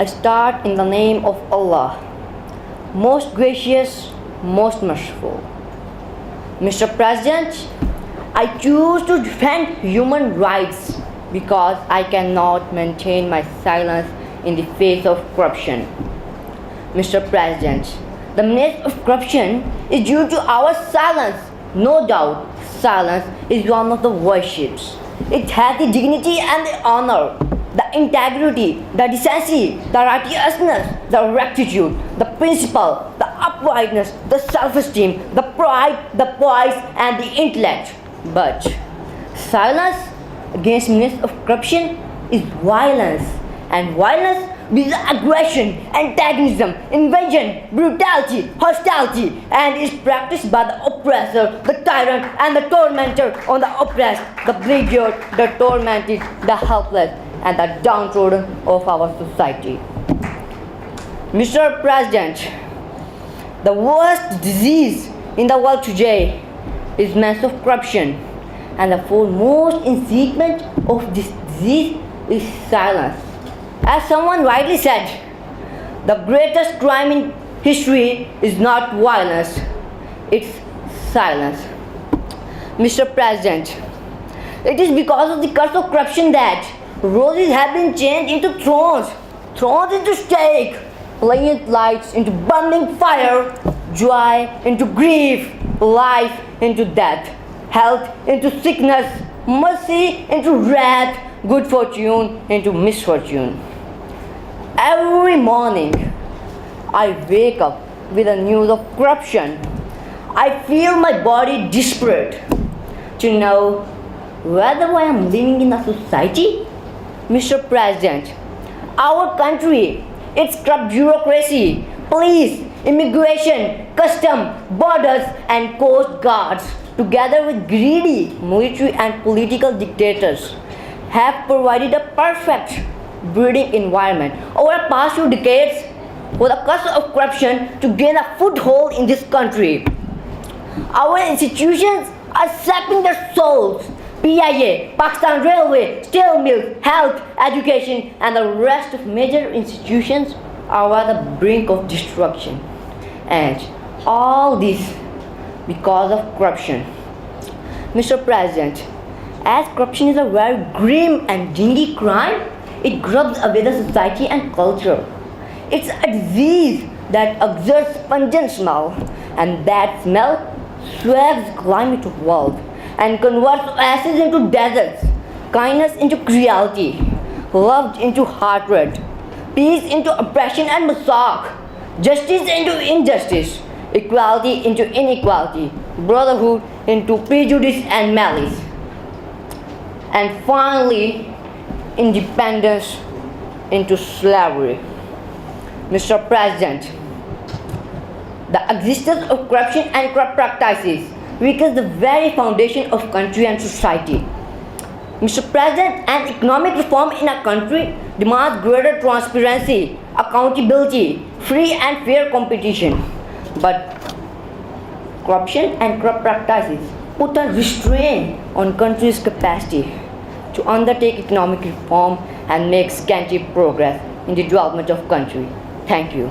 I start in the name of Allah, most gracious, most merciful. Mr. President, I choose to defend human rights because I cannot maintain my silence in the face of corruption. Mr. President, the menace of corruption is due to our silence. No doubt, silence is one of the worships. It has the dignity and the honor, the integrity, the decency, the righteousness, the rectitude, the principle, the uprightness, the self-esteem, the pride, the poise, and the intellect. But silence against menace of corruption is violence, and violence with aggression, antagonism, invasion, brutality, hostility, and is practiced by the oppressor, the tyrant, and the tormentor on the oppressed, the beleaguered, the tormented, the helpless, and the downtrodden of our society. Mr. President, the worst disease in the world today is mass of corruption, and the foremost incitement of this disease is silence. As someone rightly said, the greatest crime in history is not violence, it's silence. Mr. President, it is because of the curse of corruption that roses have been changed into thrones, thrones into stake, brilliant lights into burning fire, joy into grief, life into death, health into sickness, mercy into wrath, good fortune into misfortune. Every morning, I wake up with the news of corruption. I feel my body desperate to know whether I am living in a society. Mr. President, our country, its corrupt bureaucracy, police, immigration, custom, borders, and coast guards, together with greedy military and political dictators, have provided a perfect breeding environment over the past few decades for the cause of corruption to gain a foothold in this country. Our institutions are sapping their souls. PIA, Pakistan Railway, steel mills, health, education, and the rest of major institutions are at the brink of destruction. And all this because of corruption. Mr. President, as corruption is a very grim and dingy crime, it grubs away the society and culture. It's a disease that exerts pungent smell, and that smell sways the climate of world and converts oases into deserts, kindness into cruelty, love into hatred, peace into oppression and massacre, justice into injustice, equality into inequality, brotherhood into prejudice and malice, and finally, independence into slavery. Mr. President, the existence of corruption and corrupt practices weakens the very foundation of country and society. Mr. President, an economic reform in a country demands greater transparency, accountability, free and fair competition. But corruption and corrupt practices put a restraint on country's capacity to undertake economic reform and make scanty progress in the development of country. Thank you.